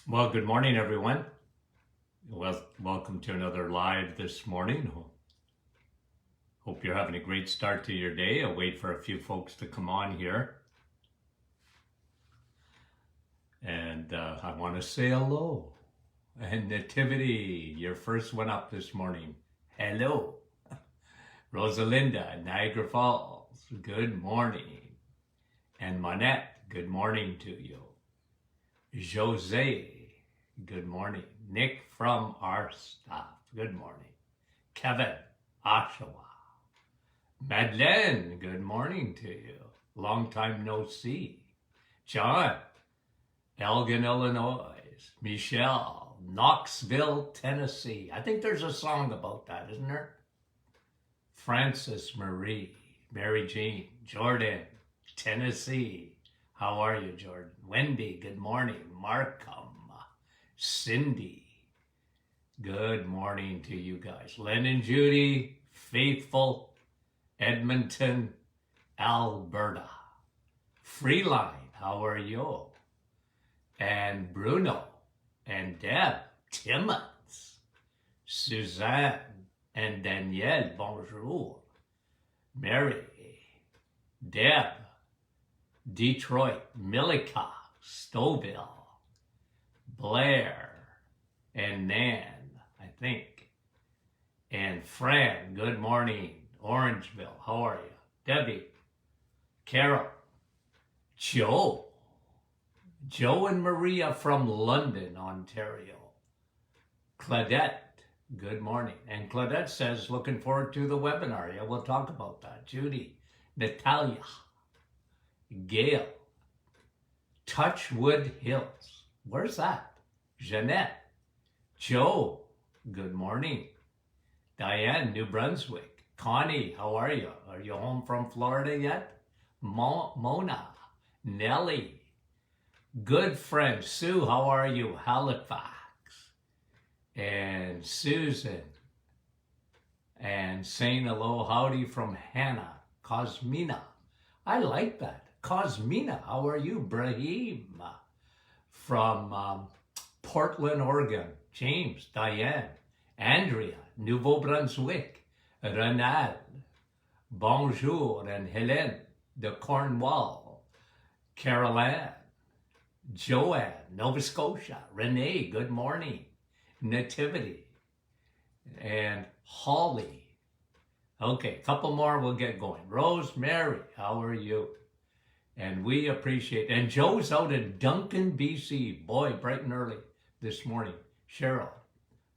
Well, good morning, everyone. Welcome to another live this morning. Hope you're having a great start to your day. I'll wait for a few folks to come on here. And I want to say hello. And Nativity, your first one up this morning. Hello. Rosalinda, Niagara Falls, good morning. And Monette, good morning to you. Jose, good morning. Nick from our staff, good morning. Kevin, Oshawa. Madeleine, good morning to you. Long time no see. John, Elgin, Illinois. Michelle, Knoxville, Tennessee. I think there's a song about that, isn't there? Francis Marie, Mary Jean, Jordan, Tennessee. How are you, Jordan? Wendy, good morning. Markham, Cindy, good morning to you guys. Len and Judy, Faithful, Edmonton, Alberta. Freeline, how are you? And Bruno and Deb, Timmons, Suzanne and Danielle, bonjour. Mary, Deb, Detroit, Millica, Stouffville, Blair, and Nan, I think. And Fran, good morning. Orangeville, how are you? Debbie, Carol, Joe and Maria from London, Ontario. Claudette, good morning. And Claudette says, looking forward to the webinar. Yeah, we'll talk about that. Judy, Natalia, Gail, Touchwood Hills. Where's that? Jeanette, Joe, good morning. Diane, New Brunswick. Connie, how are you? Are you home from Florida yet? Mona, Nellie, good friend. Sue, how are you? Halifax. And Susan. And saying hello, howdy from Hannah, Cosmina. I like that. Cosmina, how are you? Brahim from Portland, Oregon. James, Diane, Andrea, Nouveau Brunswick, Renal, bonjour, and Hélène de Cornwall, Caroline, Joanne, Nova Scotia, Renee, good morning, Nativity, and Holly. Okay, a couple more, we'll get going. Rosemary, how are you? And we appreciate, and Joe's out in Duncan, BC. Boy, bright and early this morning. Cheryl,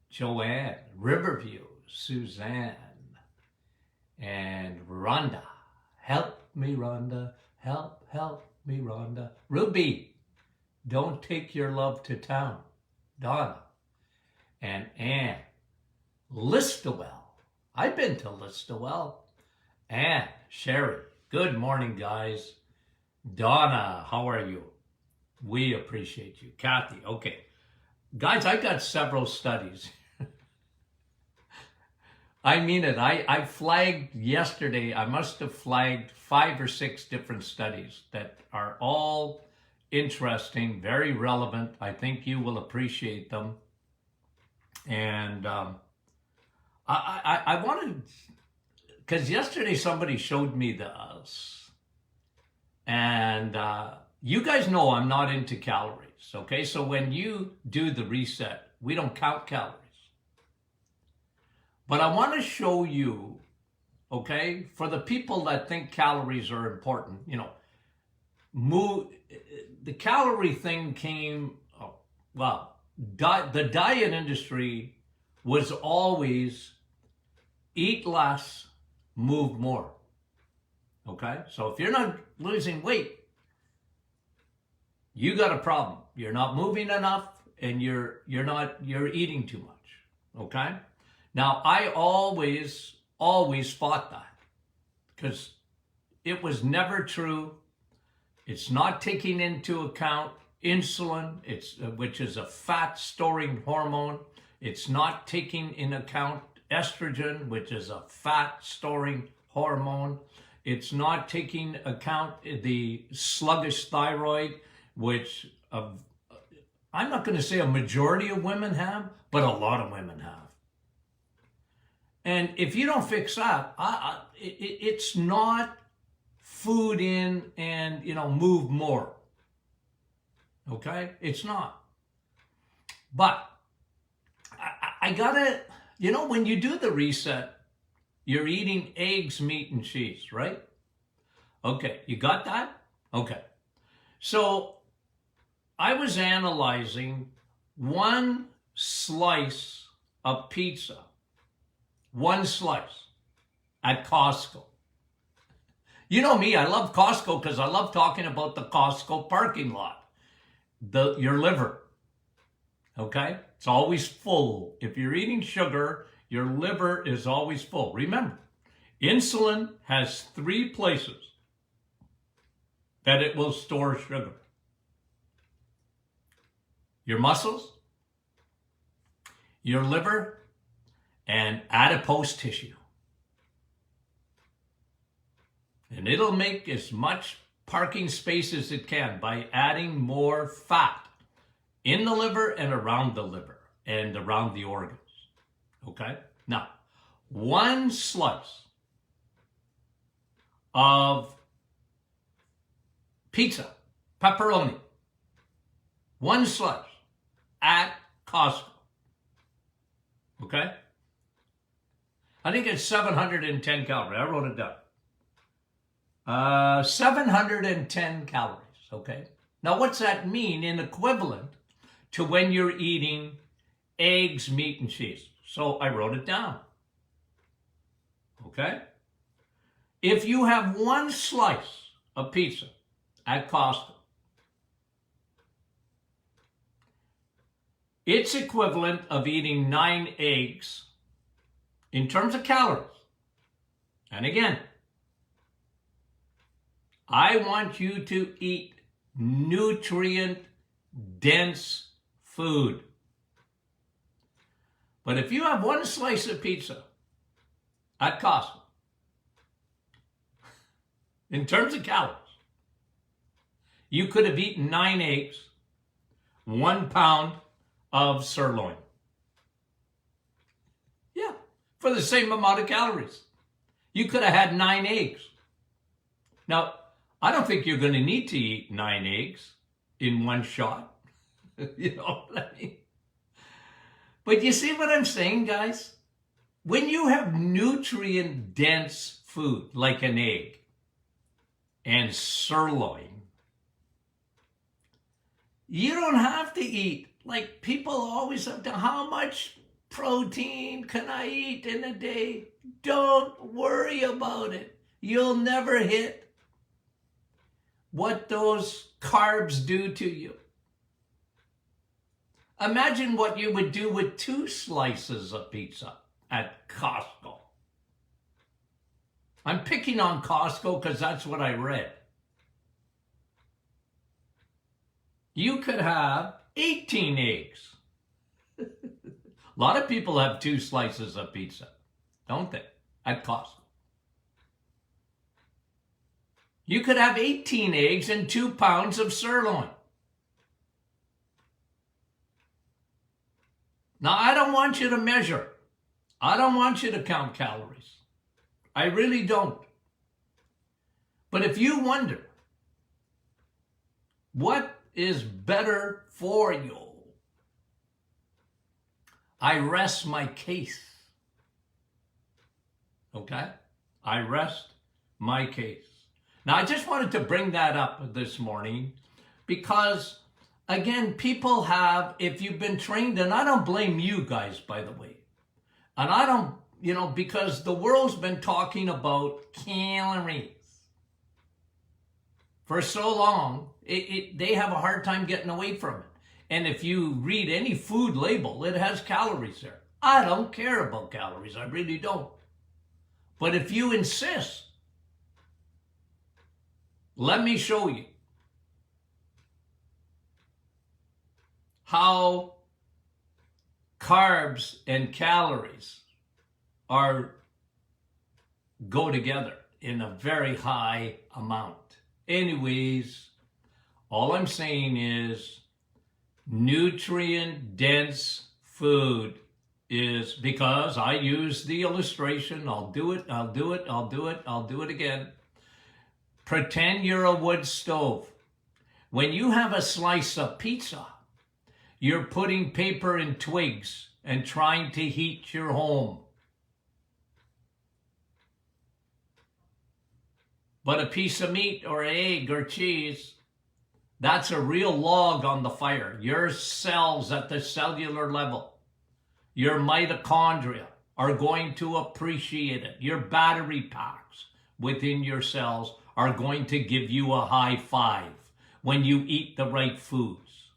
Joanne, Riverview, Suzanne, and Rhonda. Help me, Rhonda. Help me, Rhonda. Ruby, don't take your love to town. Donna, and Anne. Listowel. I've been to Listowel. Anne, Sherry, good morning, guys. Donna, how are you? We appreciate you. Kathy, okay. Guys, I got several studies. I mean it. I flagged yesterday, I must have flagged 5 or 6 different studies that are all interesting, very relevant. I think you will appreciate them. And I wanted, because yesterday somebody showed me this. And you guys know I'm not into calories, okay? So when you do the reset, we don't count calories. But I want to show you, okay, for the people that think calories are important, you know, the calorie thing came, the diet industry was always eat less, move more. Okay, so if you're not losing weight, you got a problem. You're not moving enough, and you're eating too much. Okay, now I always fought that because it was never true. It's not taking into account insulin, which is a fat storing hormone. It's not taking into account estrogen, which is a fat storing hormone. It's not taking account the sluggish thyroid, which I'm not going to say a majority of women have, but a lot of women have. And if you don't fix that, it's not food in and, move more. Okay? It's not. But I gotta, when you do the reset, you're eating eggs, meat, and cheese, right? Okay, you got that? Okay. So I was analyzing one slice of pizza, one slice at Costco. You know me, I love Costco because I love talking about the Costco parking lot. Your liver, okay? It's always full. If you're eating sugar, your liver is always full. Remember, insulin has 3 places that it will store sugar. Your muscles, your liver, and adipose tissue. And it'll make as much parking space as it can by adding more fat in the liver and around the liver and around the organs. Okay? Now, one slice of pizza, pepperoni, one slice at Costco. Okay? I think it's 710 calories. I wrote it down. 710 calories, okay? Now, what's that mean in equivalent to when you're eating eggs, meat, and cheese? So I wrote it down, okay? If you have one slice of pizza at Costco, it's equivalent of eating 9 eggs in terms of calories. And again, I want you to eat nutrient-dense food. But if you have one slice of pizza at Costco, in terms of calories, you could have eaten 9 eggs, 1 pound of sirloin. Yeah, for the same amount of calories. You could have had 9 eggs. Now, I don't think you're going to need to eat 9 eggs in one shot. You know what I mean? But you see what I'm saying, guys? When you have nutrient-dense food, like an egg and sirloin, you don't have to eat. Like people always have to, how much protein can I eat in a day? Don't worry about it. You'll never hit what those carbs do to you. Imagine what you would do with 2 slices of pizza at Costco. I'm picking on Costco because that's what I read. You could have 18 eggs. A lot of people have 2 slices of pizza, don't they? At Costco. You could have 18 eggs and 2 pounds of sirloin. Now, I don't want you to measure. I don't want you to count calories. I really don't. But if you wonder, what is better for you? I rest my case. Okay? I rest my case. Now, I just wanted to bring that up this morning because, again, people have, if you've been trained, and I don't blame you guys, by the way, and I don't, because the world's been talking about calories for so long, they have a hard time getting away from it. And if you read any food label, it has calories there. I don't care about calories. I really don't. But if you insist, let me show you how carbs and calories go together in a very high amount. Anyways, all I'm saying is nutrient-dense food is, because I use the illustration, I'll do it again. Pretend you're a wood stove. When you have a slice of pizza, you're putting paper and twigs and trying to heat your home. But a piece of meat or egg or cheese, that's a real log on the fire. Your cells at the cellular level, your mitochondria are going to appreciate it. Your battery packs within your cells are going to give you a high five when you eat the right foods.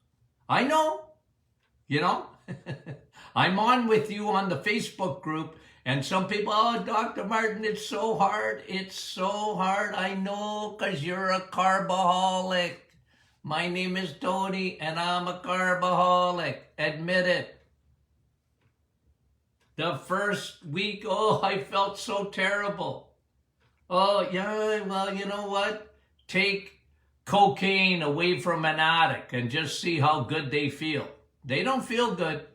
I know, I'm on with you on the Facebook group, and some people, oh, Dr. Martin, it's so hard. It's so hard. I know, because you're a carbaholic. My name is Tony, and I'm a carbaholic. Admit it. The first week, I felt so terrible. Oh, yeah, well, you know what? Take cocaine away from an addict and just see how good they feel. They don't feel good.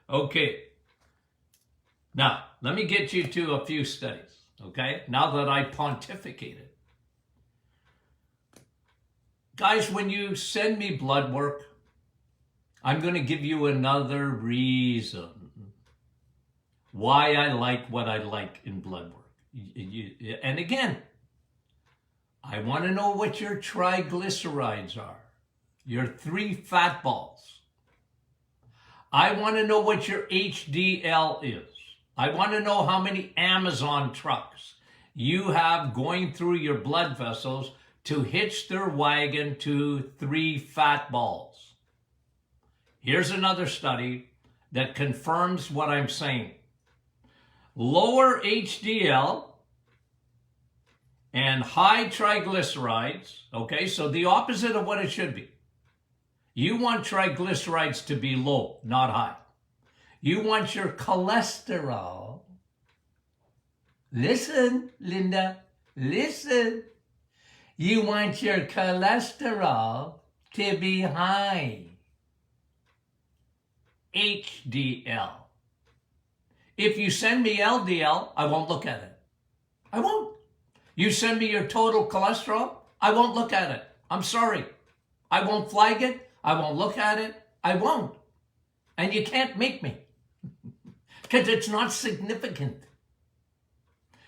Okay. Now, let me get you to a few studies, okay? Now that I pontificated. Guys, when you send me blood work, I'm going to give you another reason why I like what I like in blood work. And again, I want to know what your triglycerides are, your 3 fat balls. I want to know what your HDL is. I want to know how many Amazon trucks you have going through your blood vessels to hitch their wagon to 3 fat balls. Here's another study that confirms what I'm saying. Lower HDL and high triglycerides, okay, so the opposite of what it should be. You want triglycerides to be low, not high. You want your cholesterol. Listen, Linda, listen. You want your cholesterol to be high. HDL. If you send me LDL, I won't look at it. I won't. You send me your total cholesterol, I won't look at it. I'm sorry. I won't flag it. I won't look at it. I won't. And you can't make me. Because it's not significant.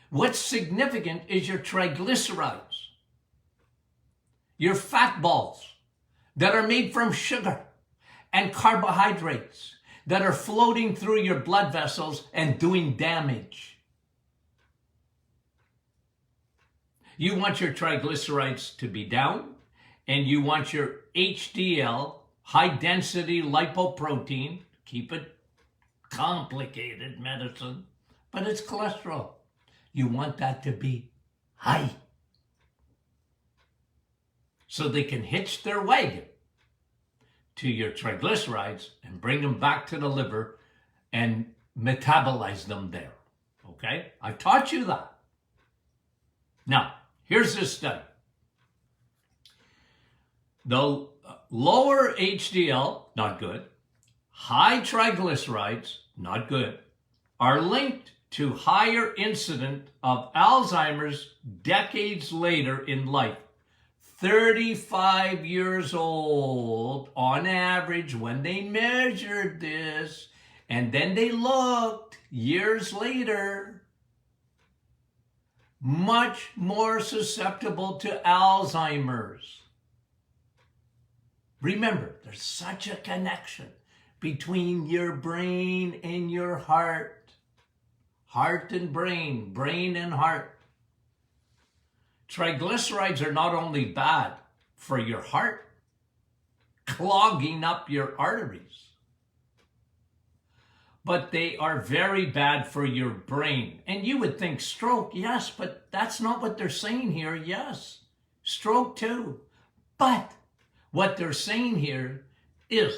What's significant is your triglycerides, your fat balls that are made from sugar and carbohydrates that are floating through your blood vessels and doing damage. You want your triglycerides to be down, and you want your HDL, high density lipoprotein, keep it complicated medicine, but it's cholesterol. You want that to be high. So they can hitch their wagon to your triglycerides and bring them back to the liver and metabolize them there. Okay? I've taught you that. Now, here's this study. The lower HDL, not good. High triglycerides, not good, are linked to higher incidence of Alzheimer's decades later in life. 35 years old on average when they measured this, and then they looked years later, much more susceptible to Alzheimer's. Remember, there's such a connection between your brain and your heart. Heart and brain, brain and heart. Triglycerides are not only bad for your heart, clogging up your arteries, but they are very bad for your brain. And you would think stroke, yes, but that's not what they're saying here. Yes, stroke too. But what they're saying here is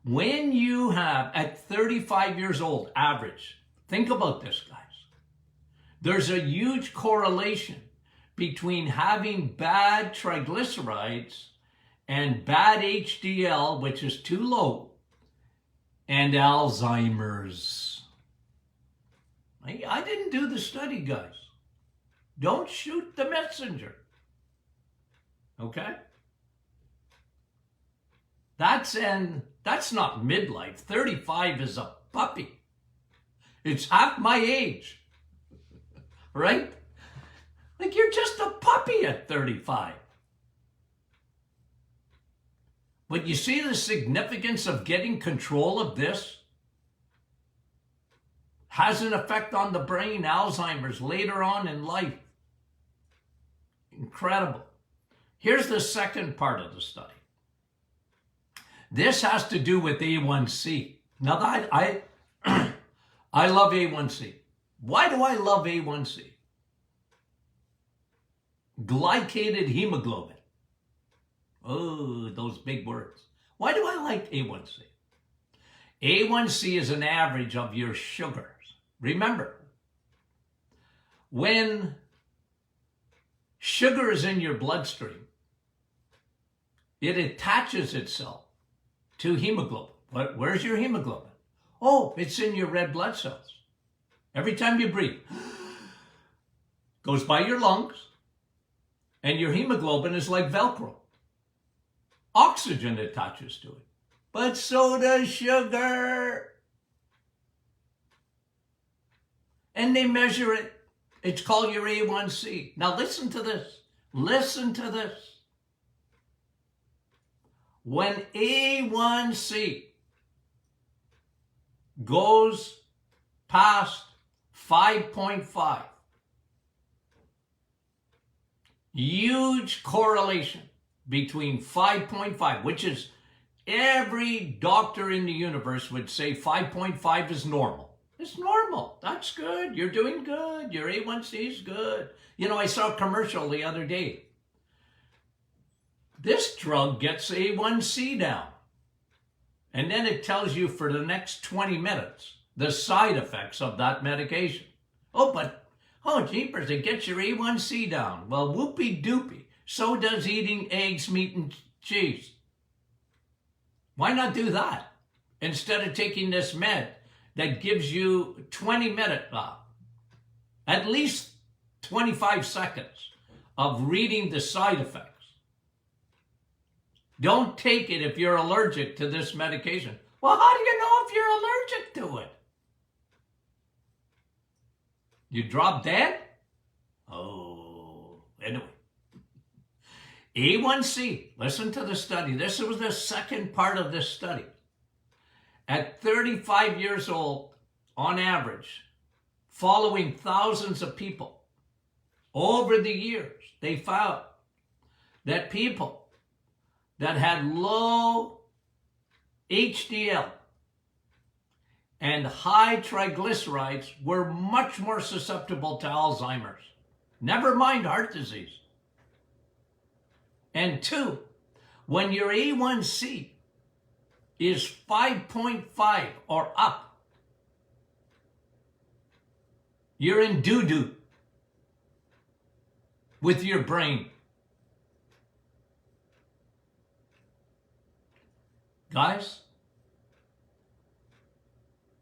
when you have, at 35 years old, average, think about this, guys. There's a huge correlation between having bad triglycerides and bad HDL, which is too low, and Alzheimer's. I didn't do the study, guys. Don't shoot the messenger. Okay? That's not midlife. 35 is a puppy. It's half my age. Right? Like, you're just a puppy at 35. But you see the significance of getting control of this? Has an effect on the brain, Alzheimer's, later on in life. Incredible. Here's the second part of the study. This has to do with A1C. Now, I love A1C. Why do I love A1C? Glycated hemoglobin. Oh, those big words. Why do I like A1C? A1C is an average of your sugars. Remember, when sugar is in your bloodstream, it attaches itself to hemoglobin. Where's your hemoglobin? Oh, it's in your red blood cells. Every time you breathe, goes by your lungs, and your hemoglobin is like Velcro. Oxygen attaches to it, but so does sugar. And they measure it. It's called your A1C. Now listen to this. Listen to this. When A1C goes past 5.5, huge correlation between 5.5, which is every doctor in the universe would say 5.5 is normal. It's normal. That's good. You're doing good. Your A1C is good. You know, I saw a commercial the other day. This drug gets A1C down. And then it tells you for the next 20 minutes the side effects of that medication. Oh, jeepers, it gets your A1C down. Well, whoopee doopie. So does eating eggs, meat, and cheese. Why not do that instead of taking this med that gives you 20 minutes, at least 25 seconds of reading the side effects? Don't take it if you're allergic to this medication. Well, how do you know if you're allergic to it? You drop dead? Oh, anyway. A1C, listen to the study. This was the second part of this study. At 35 years old, on average, following thousands of people, over the years, they found that people that had low HDL and high triglycerides were much more susceptible to Alzheimer's. Never mind heart disease. And two, when your A1C is 5.5 or up, you're in doo-doo with your brain. Guys,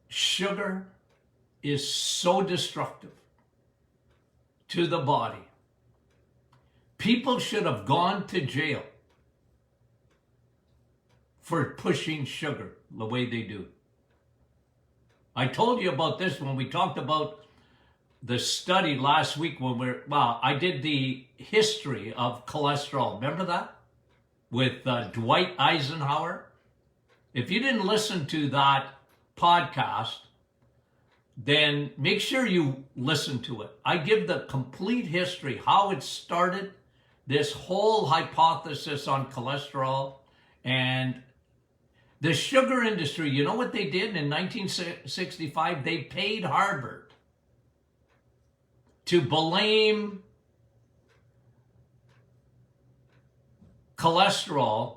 sugar is so destructive to the body. People should have gone to jail for pushing sugar the way they do. I told you about this when we talked about the study last week when I did the history of cholesterol. Remember that? With Dwight Eisenhower? If you didn't listen to that podcast, then make sure you listen to it. I give the complete history, how it started, this whole hypothesis on cholesterol, and the sugar industry. You know what they did in 1965? They paid Harvard to blame cholesterol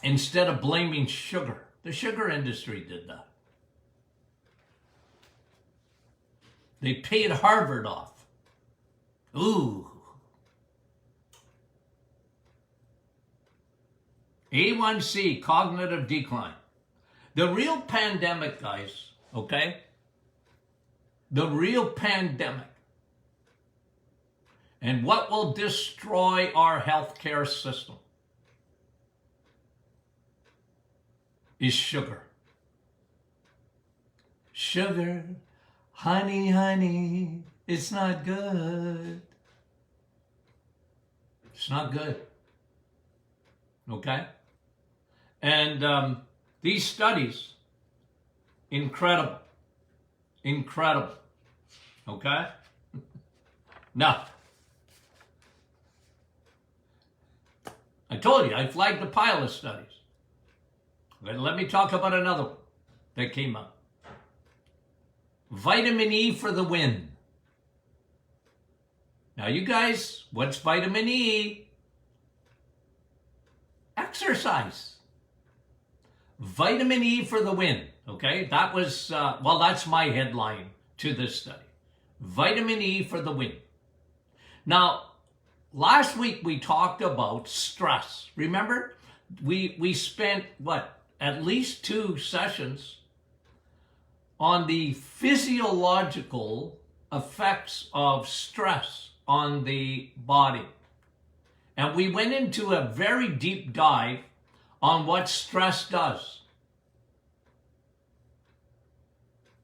instead of blaming sugar. The sugar industry did that. They paid Harvard off. Ooh. A1C, cognitive decline. The real pandemic, guys, okay? The real pandemic. And what will destroy our healthcare system is sugar. Sugar, honey, honey, it's not good. It's not good. Okay? And these studies, incredible. Incredible. Okay? Now, I told you, I flagged a pile of studies. But let me talk about another one that came up. Vitamin E for the win. Now, you guys, what's vitamin E? Exercise. Vitamin E for the win. Okay, that was, well, that's my headline to this study. Vitamin E for the win. Now, last week we talked about stress. Remember? We spent, at least 2 sessions on the physiological effects of stress on the body. And we went into a very deep dive on what stress does.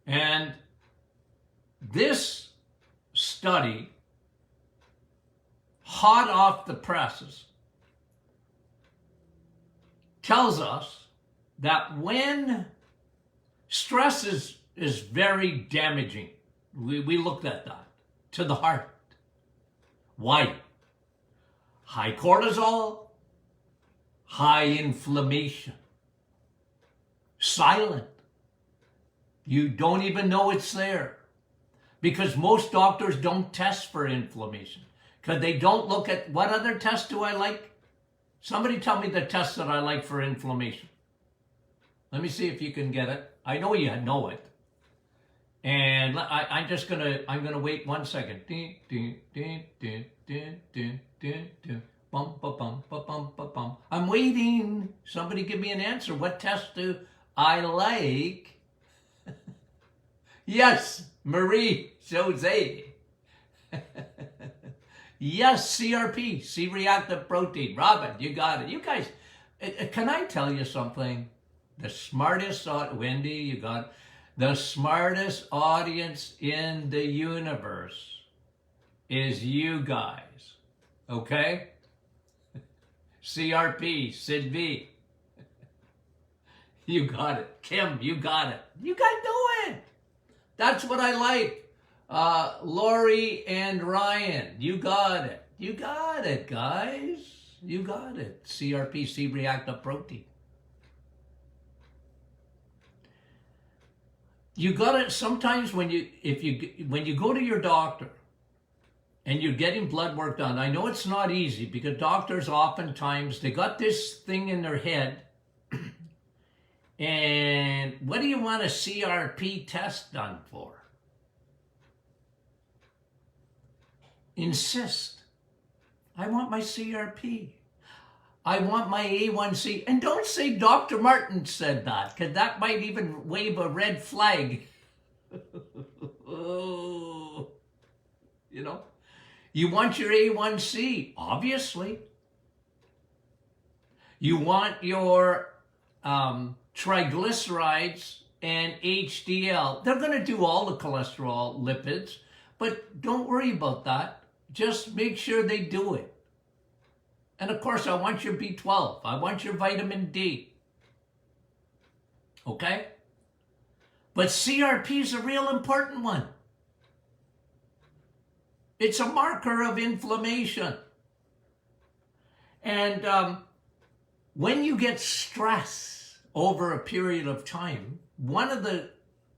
And this study, hot off the presses, tells us that when stress is very damaging, we looked at that, to the heart. Why? High cortisol, high inflammation, silent. You don't even know it's there because most doctors don't test for inflammation because they don't look at, what other tests do I like? Somebody tell me the test that I like for inflammation. Let me see if you can get it. I know you know it. And I'm gonna wait 1 second. I'm waiting. Somebody give me an answer. What test do I like? Yes, Marie Jose. Yes, CRP, C-reactive protein. Robin, you got it. You guys, can I tell you something? The smartest, Wendy, you got it. The smartest audience in the universe is you guys. Okay? CRP, Sid V. You got it. Kim, you got it. You guys do it. That's what I like. Lori and Ryan, you got it. You got it, guys. You got it. CRP, C-reactive protein. You got it. Sometimes when you go to your doctor and you're getting blood work done, I know it's not easy because doctors oftentimes, they got this thing in their head. And what do you want a CRP test done for? Insist. I want my CRP. I want my A1C. And don't say Dr. Martin said that, because that might even wave a red flag. You know, you want your A1C, obviously. You want your triglycerides and HDL. They're going to do all the cholesterol, lipids, but don't worry about that. Just make sure they do it. And of course, I want your B12. I want your vitamin D. Okay? But CRP is a real important one. It's a marker of inflammation. And when you get stress over a period of time, one of the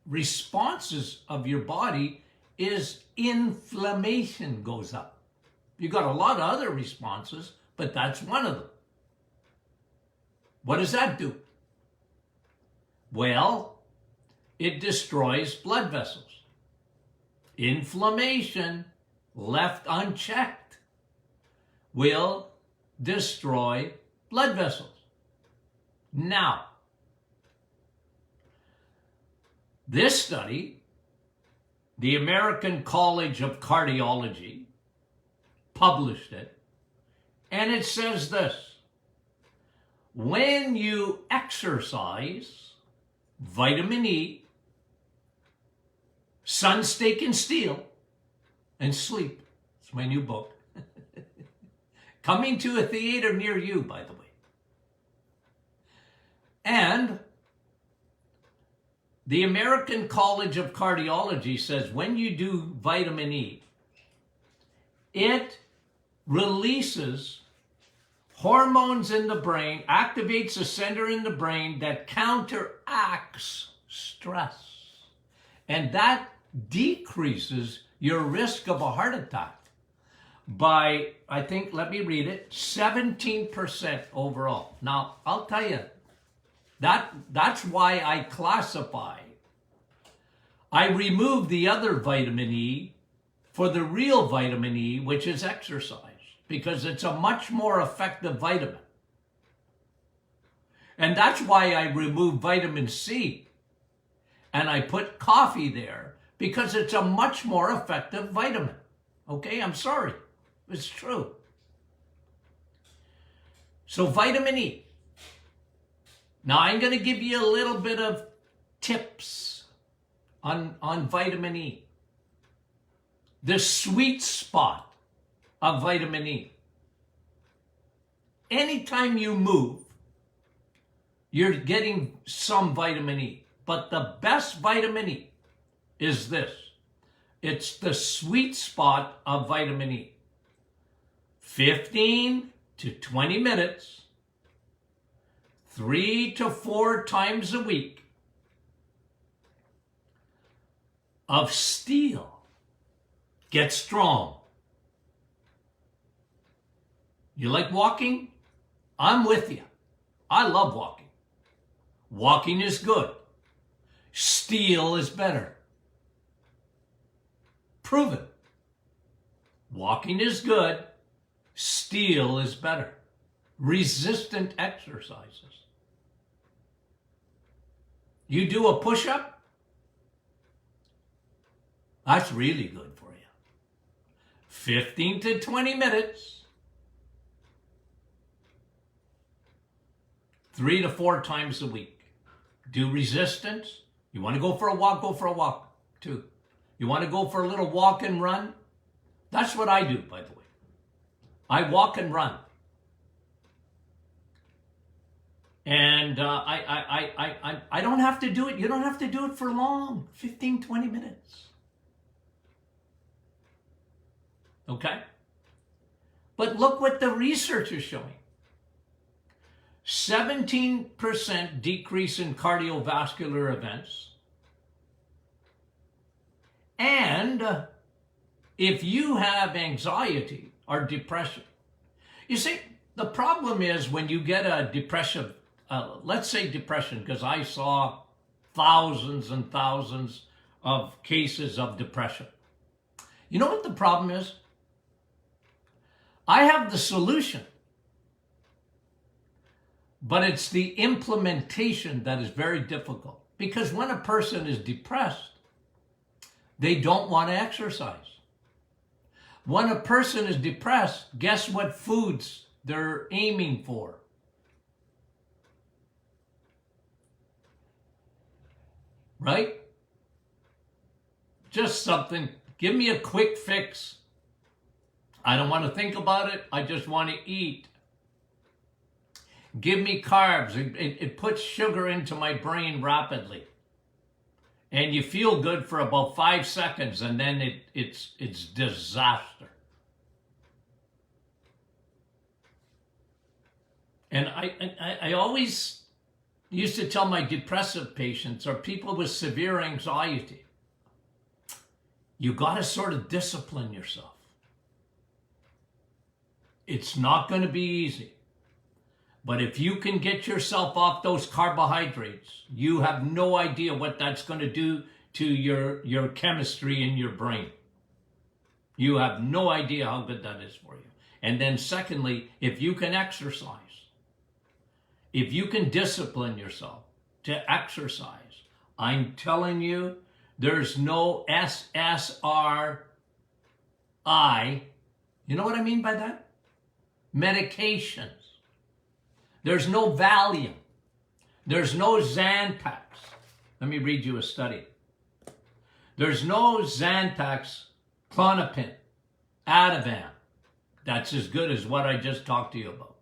responses of your body is inflammation goes up. You got a lot of other responses, but that's one of them. What does that do? Well, it destroys blood vessels. Inflammation, left unchecked, will destroy blood vessels. Now, this study, the American College of Cardiology published it, and it says this: when you exercise, vitamin E, sun, steak, and steel, and sleep, it's my new book, coming to a theater near you, by the way. And the American College of Cardiology says when you do vitamin E, it releases hormones in the brain, activates a center in the brain that counteracts stress. And that decreases your risk of a heart attack by, I think, let me read it, 17% overall. Now, I'll tell you, that's why I classify. I remove the other vitamin E for the real vitamin E, which is exercise, because it's a much more effective vitamin. And that's why I remove vitamin C and I put coffee there, because it's a much more effective vitamin. Okay, I'm sorry. It's true. So vitamin E. Now I'm going to give you a little bit of tips on vitamin E. The sweet spot of vitamin E. Anytime you move, you're getting some vitamin E. But the best vitamin E is this. It's the sweet spot of vitamin E. 15 to 20 minutes, 3 to 4 times a week of steel. Get strong. You like walking? I'm with you. I love walking. Walking is good. Steel is better. Proven. Walking is good. Steel is better. Resistant exercises. You do a push-up? That's really good for you. 15 to 20 minutes. 3 to 4 times a week. Do resistance. You want to go for a walk too. You want to go for a little walk and run? That's what I do, by the way. I walk and run. And I don't have to do it. You don't have to do it for long. 15, 20 minutes. Okay? But look what the research is showing. 17% decrease in cardiovascular events. And if you have anxiety or depression, you see, the problem is when you get a depression, let's say depression, because I saw thousands and thousands of cases of depression. You know what the problem is? I have the solution, but it's the implementation that is very difficult. Because when a person is depressed, they don't want to exercise. When a person is depressed, guess what foods they're aiming for? Right? Just something. Give me a quick fix. I don't want to think about it. I just want to eat. Give me carbs. It puts sugar into my brain rapidly. And you feel good for about 5 seconds, and then it's disaster. And I always used to tell my depressive patients or people with severe anxiety, you got to sort of discipline yourself. It's not going to be easy. But if you can get yourself off those carbohydrates, you have no idea what that's going to do to your chemistry in your brain. You have no idea how good that is for you. And then secondly, if you can exercise if you can discipline yourself to exercise, I'm telling you, there's no SSRI. You know what I mean by that? Medications. There's no Valium. There's no Zantac. Let me read you a study. There's no Zantac, Klonopin, Ativan. That's as good as what I just talked to you about.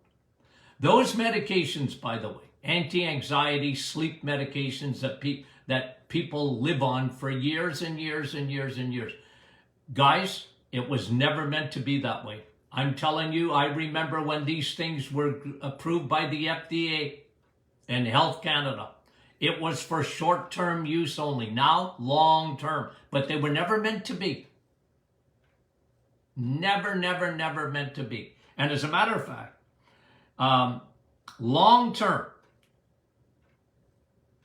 Those medications, by the way, anti-anxiety, sleep medications that people live on for years and years and years and years. Guys, it was never meant to be that way. I'm telling you, I remember when these things were approved by the FDA and Health Canada. It was for short-term use only. Now, long-term. But they were never meant to be. Never, never, never meant to be. And as a matter of fact, long-term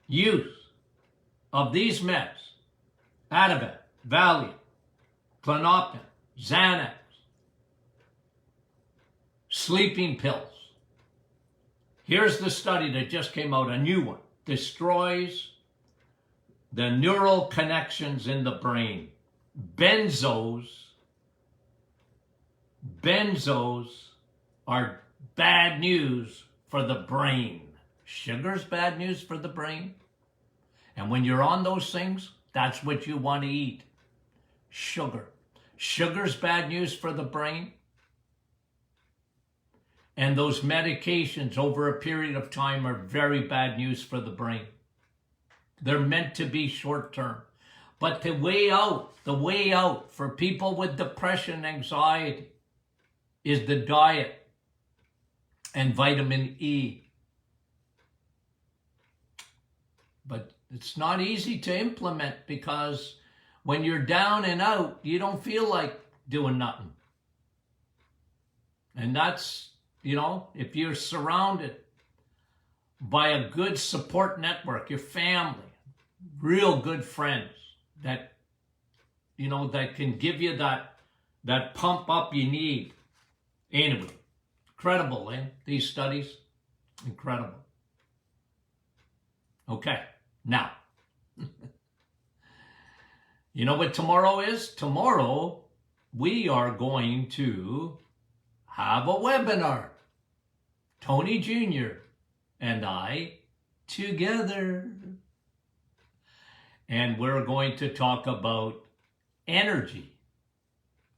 use of these meds, Ativan, Valium, Klonopin, Xanax, sleeping pills. Here's the study that just came out, a new one. Destroys the neural connections in the brain. Benzos are bad news for the brain. Sugar's bad news for the brain. And when you're on those things, that's what you want to eat. Sugar. Sugar's bad news for the brain. And those medications over a period of time are very bad news for the brain. They're meant to be short term. But the way out for people with depression, anxiety, is the diet and vitamin E. But it's not easy to implement because when you're down and out, you don't feel like doing nothing. And that's, you know, if you're surrounded by a good support network, your family, real good friends that, you know, that can give you that pump up you need. Anyway, incredible, eh? These studies, incredible. Okay, now, you know what tomorrow is? Tomorrow, we are going to have a webinar. Tony Jr. and I together. And we're going to talk about energy,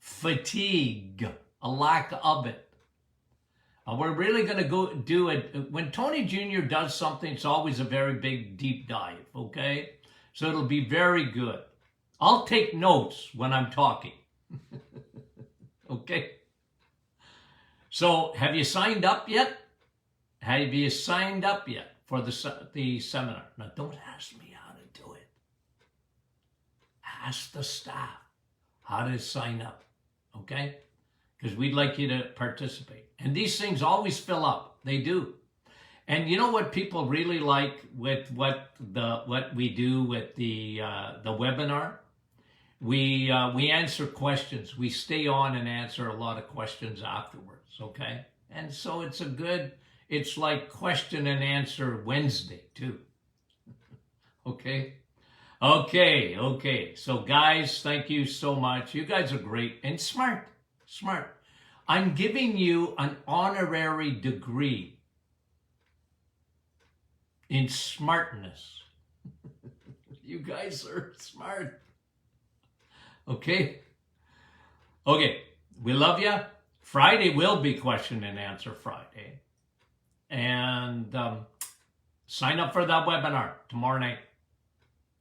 fatigue, a lack of it. We're really going to go do it. When Tony Jr. does something, it's always a very big, deep dive, okay? So it'll be very good. I'll take notes when I'm talking. Okay? So have you signed up yet? Have you signed up yet for the seminar? Now, don't ask me how to do it. Ask the staff how to sign up, okay? Because we'd like you to participate. And these things always fill up. They do. And you know what people really like with what we do with the webinar? We answer questions. We stay on and answer a lot of questions afterwards, okay? And so it's like question and answer Wednesday too. Okay? Okay. So guys, thank you so much. You guys are great and smart. I'm giving you an honorary degree in smartness. You guys are smart. Okay, we love you. Friday will be question and answer Friday. And sign up for that webinar tomorrow night.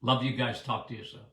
Love you guys. Talk to you soon.